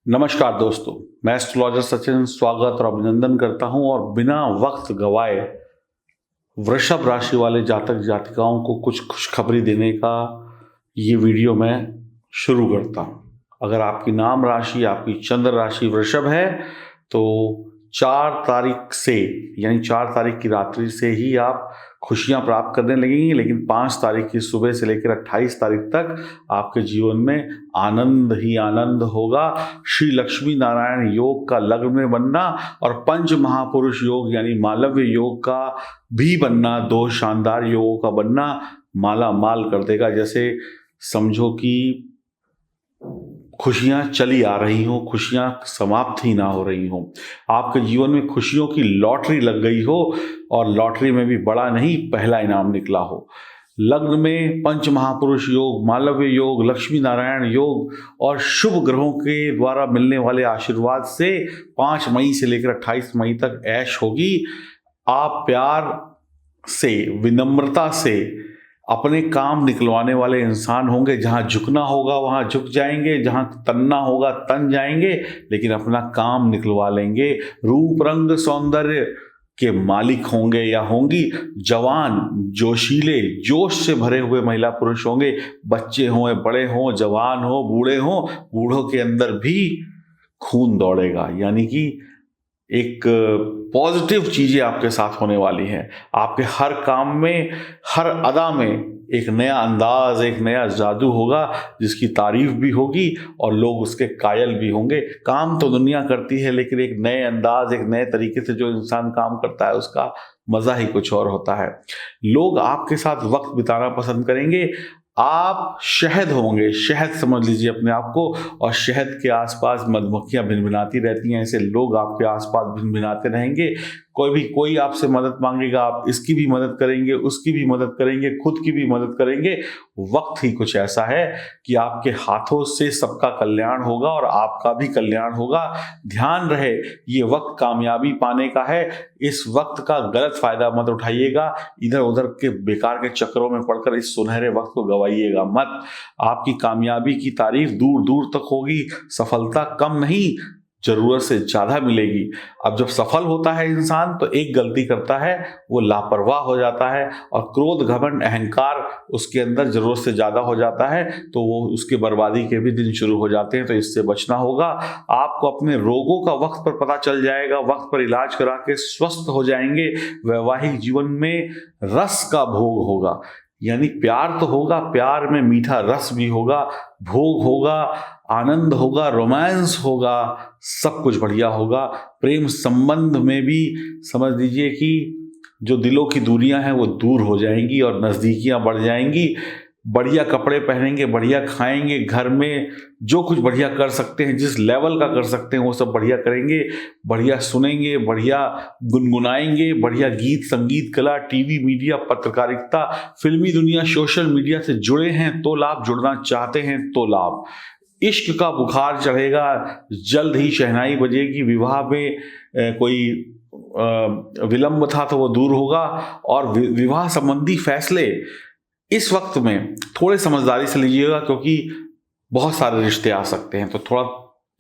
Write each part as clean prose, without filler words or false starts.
नमस्कार दोस्तों, मैं एस्ट्रोलॉजर सचिन स्वागत और अभिनंदन करता हूं और बिना वक्त गवाए वृषभ राशि वाले जातक जातिकाओं को कुछ खुशखबरी देने का ये वीडियो मैं शुरू करता हूं। अगर आपकी नाम राशि, आपकी चंद्र राशि वृषभ है तो 4 तारीख से यानी 4 तारीख की रात्रि से ही आप खुशियां प्राप्त करने लगेंगी, लेकिन 5 तारीख की सुबह से लेकर 28 तारीख तक आपके जीवन में आनंद ही आनंद होगा। श्री लक्ष्मी नारायण योग का लग्न में बनना और पंच महापुरुष योग यानी मालव्य योग का भी बनना, 2 शानदार योगों का बनना माला माल कर देगा। जैसे समझो कि खुशियां चली आ रही हो, खुशियां समाप्त ही ना हो रही हो, आपके जीवन में खुशियों की लॉटरी लग गई हो और लॉटरी में भी बड़ा नहीं, पहला इनाम निकला हो। लग्न में पंच महापुरुष योग, मालव्य योग, लक्ष्मी नारायण योग और शुभ ग्रहों के द्वारा मिलने वाले आशीर्वाद से 5 मई से लेकर 28 मई तक ऐश होगी। आप प्यार से, विनम्रता से अपने काम निकलवाने वाले इंसान होंगे। जहां झुकना होगा वहां झुक जाएंगे, जहां तनना होगा तन जाएंगे, लेकिन अपना काम निकलवा लेंगे। रूप रंग सौंदर्य के मालिक होंगे या होंगी। जवान, जोशीले, जोश से भरे हुए महिला पुरुष होंगे। बच्चे हों या बड़े हों, जवान हो, बूढ़े हों, बूढ़ों के अंदर भी खून दौड़ेगा, यानी कि एक पॉजिटिव चीजें आपके साथ होने वाली हैं। आपके हर काम में, हर अदा में एक नया अंदाज, एक नया जादू होगा जिसकी तारीफ भी होगी और लोग उसके कायल भी होंगे। काम तो दुनिया करती है, लेकिन एक नए अंदाज, एक नए तरीके से जो इंसान काम करता है उसका मजा ही कुछ और होता है। लोग आपके साथ वक्त बिताना पसंद करेंगे। आप शहद होंगे, शहद समझ लीजिए अपने आप को, और शहद के आसपास मधुमक्खियां भिनभिनाती रहती हैं। ऐसे लोग आपके आसपास भिनभिनाते रहेंगे। कोई आपसे मदद मांगेगा, आप इसकी भी मदद करेंगे, उसकी भी मदद करेंगे, खुद की भी मदद करेंगे। वक्त ही कुछ ऐसा है कि आपके हाथों से सबका कल्याण होगा और आपका भी कल्याण होगा। ध्यान रहे, ये वक्त कामयाबी पाने का है। इस वक्त का गलत फायदा मत उठाइएगा। इधर उधर के बेकार के चक्करों में पड़कर इस सुनहरे वक्त को गवाइएगा मत। आपकी कामयाबी की तारीफ दूर दूर तक होगी। सफलता कम नहीं, जरूरत से ज्यादा मिलेगी। अब जब सफल होता है इंसान तो एक गलती करता है, वो लापरवाह हो जाता है और क्रोध, घमंड, अहंकार उसके अंदर जरूरत से ज्यादा हो जाता है, तो वो उसके बर्बादी के भी दिन शुरू हो जाते हैं। तो इससे बचना होगा। आपको अपने रोगों का वक्त पर पता चल जाएगा, वक्त पर इलाज करा के स्वस्थ हो जाएंगे। वैवाहिक जीवन में रस का भोग होगा, यानी प्यार तो होगा, प्यार में मीठा रस भी होगा, भोग होगा, आनंद होगा, रोमांस होगा, सब कुछ बढ़िया होगा। प्रेम संबंध में भी समझ लीजिए कि जो दिलों की दूरियां हैं वो दूर हो जाएंगी और नजदीकियां बढ़ जाएंगी। बढ़िया कपड़े पहनेंगे, बढ़िया खाएंगे, घर में जो कुछ बढ़िया कर सकते हैं, जिस लेवल का कर सकते हैं वो सब बढ़िया करेंगे। बढ़िया सुनेंगे, बढ़िया गुनगुनाएंगे, बढ़िया गीत, संगीत, कला, टीवी, मीडिया, पत्रकारिता, फिल्मी दुनिया, सोशल मीडिया से जुड़े हैं तो लाभ, जुड़ना चाहते हैं तो लाभ। इश्क का बुखार चढ़ेगा, जल्द ही शहनाई बजेगी। विवाह में कोई विलंब था तो वो दूर होगा और विवाह संबंधी फैसले इस वक्त में थोड़े समझदारी से लीजिएगा, क्योंकि बहुत सारे रिश्ते आ सकते हैं। तो थोड़ा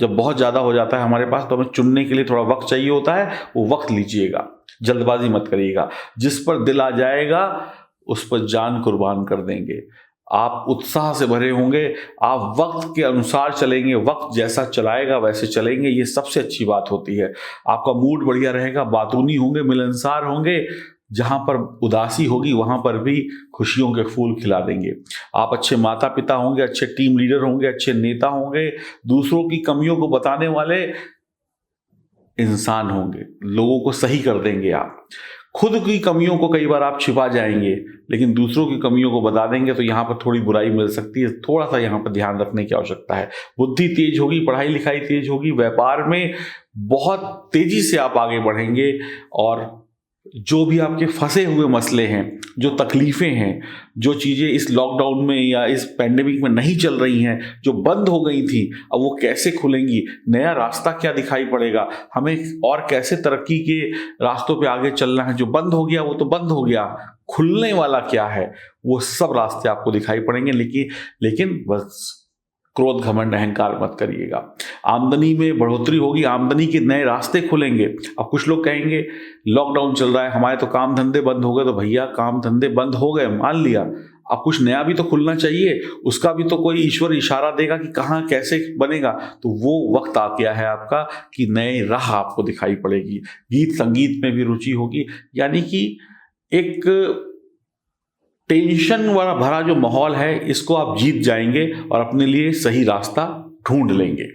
जब बहुत ज्यादा हो जाता है हमारे पास तो हमें चुनने के लिए थोड़ा वक्त चाहिए होता है, वो वक्त लीजिएगा, जल्दबाजी मत करिएगा। जिस पर दिल आ जाएगा उस पर जान कुर्बान कर देंगे। आप उत्साह से भरे होंगे, आप वक्त के अनुसार चलेंगे, वक्त जैसा चलाएगा वैसे चलेंगे, ये सबसे अच्छी बात होती है। आपका मूड बढ़िया रहेगा, बातूनी होंगे, मिलनसार होंगे। जहां पर उदासी होगी वहां पर भी खुशियों के फूल खिला देंगे। आप अच्छे माता पिता होंगे, अच्छे टीम लीडर होंगे, अच्छे नेता होंगे, दूसरों की कमियों को बताने वाले इंसान होंगे, लोगों को सही कर देंगे। आप खुद की कमियों को कई बार आप छिपा जाएंगे, लेकिन दूसरों की कमियों को बता देंगे तो यहाँ पर थोड़ी बुराई मिल सकती है। थोड़ा सा यहाँ पर ध्यान रखने की आवश्यकता है। बुद्धि तेज होगी, पढ़ाई लिखाई तेज होगी, व्यापार में बहुत तेजी से आप आगे बढ़ेंगे और जो भी आपके फंसे हुए मसले हैं, जो तकलीफें हैं, जो चीज़ें इस लॉकडाउन में या इस पैंडेमिक में नहीं चल रही हैं, जो बंद हो गई थी, अब वो कैसे खुलेंगी, नया रास्ता क्या दिखाई पड़ेगा, हमें और कैसे तरक्की के रास्तों पे आगे चलना है। जो बंद हो गया वो तो बंद हो गया, खुलने वाला क्या है, वो सब रास्ते आपको दिखाई पड़ेंगे। लेकिन बस क्रोध घमंड अहंकार मत करिएगा। आमदनी में बढ़ोतरी होगी, आमदनी के नए रास्ते खुलेंगे। अब कुछ लोग कहेंगे लॉकडाउन चल रहा है, हमारे तो काम धंधे बंद हो गए। तो भैया काम धंधे बंद हो गए मान लिया, अब कुछ नया भी तो खुलना चाहिए, उसका भी तो कोई ईश्वर इशारा देगा कि कहाँ कैसे बनेगा। तो वो वक्त आ गया है आपका कि नए राह आपको दिखाई पड़ेगी। गीत संगीत में भी रुचि होगी, यानी कि एक टेंशन वाला भरा जो माहौल है इसको आप जीत जाएंगे और अपने लिए सही रास्ता ढूंढ लेंगे।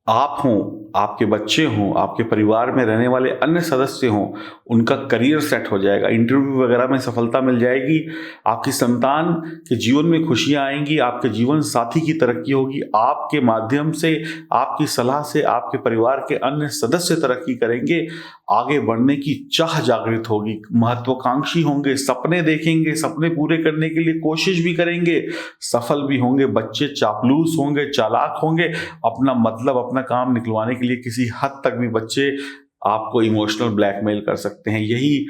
आप हों, आपके बच्चे हों, आपके परिवार में रहने वाले अन्य सदस्य हों, उनका करियर सेट हो जाएगा, इंटरव्यू वगैरह में सफलता मिल जाएगी, आपकी संतान के जीवन में खुशियां आएंगी, आपके जीवन साथी की तरक्की होगी, आपके माध्यम से, आपकी सलाह से आपके परिवार के अन्य सदस्य तरक्की करेंगे, आगे बढ़ने की चाह जागृत होगी, महत्वाकांक्षी होंगे, सपने देखेंगे, सपने पूरे करने के लिए कोशिश भी करेंगे, सफल भी होंगे। बच्चे चापलूस होंगे, चालाक होंगे, अपना मतलब अपना काम निकलवाने के लिए किसी हद तक भी बच्चे आपको इमोशनल ब्लैकमेल कर सकते हैं। यही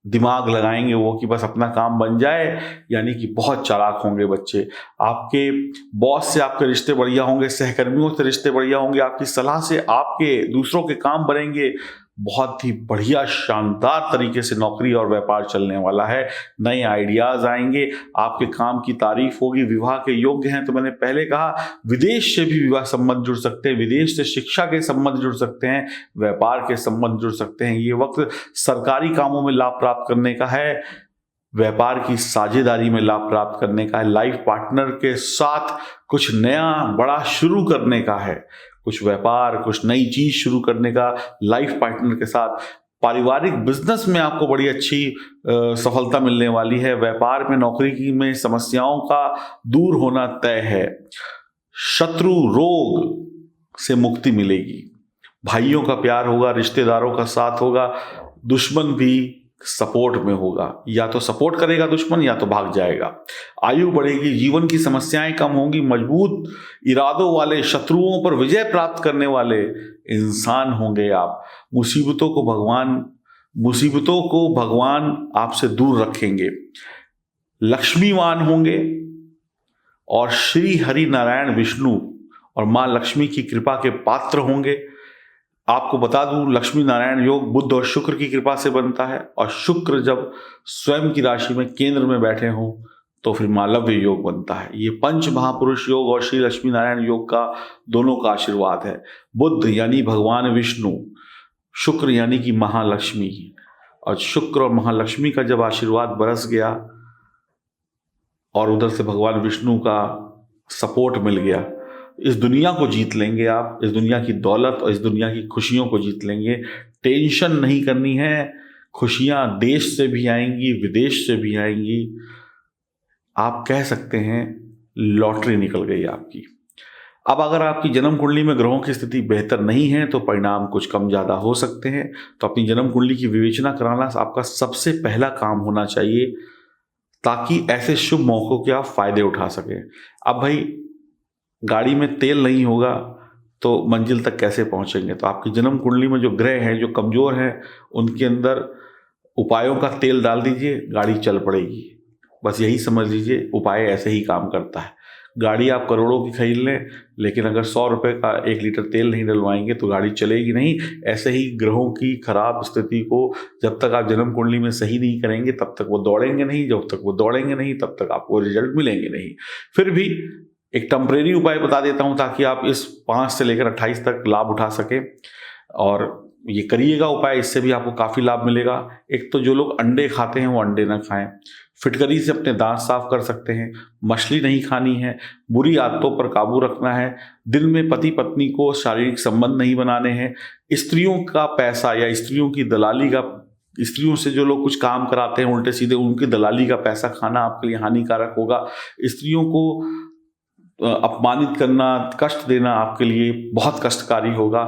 दिमाग लगाएंगे वो कि बस अपना काम बन जाए, यानी कि बहुत चालाक होंगे बच्चे। आपके बॉस से आपके रिश्ते बढ़िया होंगे, सहकर्मियों से रिश्ते बढ़िया होंगे, आपकी सलाह से आपके दूसरों के काम बनेंगे। बहुत ही बढ़िया शानदार तरीके से नौकरी और व्यापार चलने वाला है। नए आइडियाज आएंगे, आपके काम की तारीफ होगी। विवाह के योग्य हैं तो मैंने पहले कहा विदेश से भी विवाह संबंध जुड़ सकते हैं, विदेश से शिक्षा के संबंध जुड़ सकते हैं, व्यापार के संबंध जुड़ सकते हैं। ये वक्त सरकारी कामों में लाभ प्राप्त करने का है, व्यापार की साझेदारी में लाभ प्राप्त करने का है, लाइफ पार्टनर के साथ कुछ नया बड़ा शुरू करने का है, कुछ व्यापार, कुछ नई चीज शुरू करने का लाइफ पार्टनर के साथ। पारिवारिक बिजनेस में आपको बड़ी अच्छी सफलता मिलने वाली है। व्यापार में, नौकरी की में समस्याओं का दूर होना तय है। शत्रु रोग से मुक्ति मिलेगी, भाइयों का प्यार होगा, रिश्तेदारों का साथ होगा, दुश्मन भी सपोर्ट में होगा। या तो सपोर्ट करेगा दुश्मन या तो भाग जाएगा। आयु बढ़ेगी, जीवन की समस्याएं कम होंगी, मजबूत इरादों वाले, शत्रुओं पर विजय प्राप्त करने वाले इंसान होंगे आप। मुसीबतों को भगवान आपसे दूर रखेंगे, लक्ष्मीवान होंगे और श्री हरि नारायण विष्णु और मां लक्ष्मी की कृपा के पात्र होंगे। आपको बता दूं, लक्ष्मी नारायण योग बुध और शुक्र की कृपा से बनता है, और शुक्र जब स्वयं की राशि में केंद्र में बैठे हों तो फिर मालव्य योग बनता है। ये पंच महापुरुष योग और श्री लक्ष्मी नारायण योग का दोनों का आशीर्वाद है। बुध यानी भगवान विष्णु, शुक्र यानी कि महालक्ष्मी, और शुक्र और महालक्ष्मी का जब आशीर्वाद बरस गया और उधर से भगवान विष्णु का सपोर्ट मिल गया, इस दुनिया को जीत लेंगे आप। इस दुनिया की दौलत और इस दुनिया की खुशियों को जीत लेंगे। टेंशन नहीं करनी है, खुशियां देश से भी आएंगी, विदेश से भी आएंगी। आप कह सकते हैं लॉटरी निकल गई आपकी। अब अगर आपकी जन्म कुंडली में ग्रहों की स्थिति बेहतर नहीं है तो परिणाम कुछ कम ज़्यादा हो सकते हैं। तो अपनी जन्म कुंडली की विवेचना कराना आपका सबसे पहला काम होना चाहिए, ताकि ऐसे शुभ मौकों के आप फायदे उठा सकें। अब भाई गाड़ी में तेल नहीं होगा तो मंजिल तक कैसे पहुंचेंगे? तो आपकी जन्म कुंडली में जो ग्रह हैं, जो कमजोर हैं, उनके अंदर उपायों का तेल डाल दीजिए, गाड़ी चल पड़ेगी। बस यही समझ लीजिए, उपाय ऐसे ही काम करता है। गाड़ी आप करोड़ों की खरीद लें, लेकिन अगर 100 रुपये का 1 लीटर तेल नहीं डलवाएंगे तो गाड़ी चलेगी नहीं। ऐसे ही ग्रहों की खराब स्थिति को जब तक आप जन्म कुंडली में सही नहीं करेंगे तब तक वो दौड़ेंगे नहीं, जब तक वो दौड़ेंगे नहीं तब तक आपको रिजल्ट मिलेंगे नहीं। फिर भी एक टेम्परेरी उपाय बता देता हूं ताकि आप इस 5 से लेकर 28 तक लाभ उठा सकें, और ये करिएगा उपाय, इससे भी आपको काफ़ी लाभ मिलेगा। एक तो जो लोग अंडे खाते हैं वो अंडे ना खाएं, फिटकरी से अपने दांत साफ कर सकते हैं, मछली नहीं खानी है, बुरी आदतों पर काबू रखना है, दिन में पति पत्नी को शारीरिक संबंध नहीं बनाने हैं, स्त्रियों का पैसा या स्त्रियों की दलाली का, स्त्रियों से जो लोग कुछ काम कराते हैं उल्टे सीधे, उनकी दलाली का पैसा खाना आपके लिए हानिकारक होगा। स्त्रियों को अपमानित करना, कष्ट देना आपके लिए बहुत कष्टकारी होगा।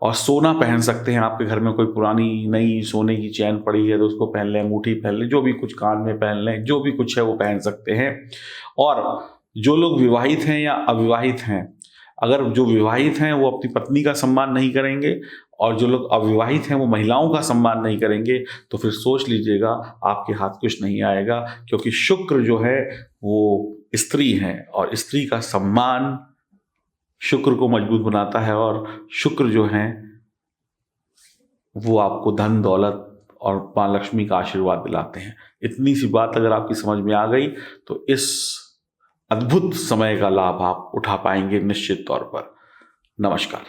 और सोना पहन सकते हैं, आपके घर में कोई पुरानी नई सोने की चैन पड़ी है तो उसको पहन लें, अंगूठी पहन लें, जो भी कुछ कान में पहन लें, जो भी कुछ है वो पहन सकते हैं। और जो लोग विवाहित हैं या अविवाहित हैं, अगर जो विवाहित हैं वो अपनी पत्नी का सम्मान नहीं करेंगे और जो लोग अविवाहित हैं वो महिलाओं का सम्मान नहीं करेंगे, तो फिर सोच लीजिएगा आपके हाथ कुछ नहीं आएगा, क्योंकि शुक्र जो है वो स्त्री हैं और स्त्री का सम्मान शुक्र को मजबूत बनाता है और शुक्र जो है वो आपको धन दौलत और माँ लक्ष्मी का आशीर्वाद दिलाते हैं। इतनी सी बात अगर आपकी समझ में आ गई तो इस अद्भुत समय का लाभ आप उठा पाएंगे निश्चित तौर पर। नमस्कार।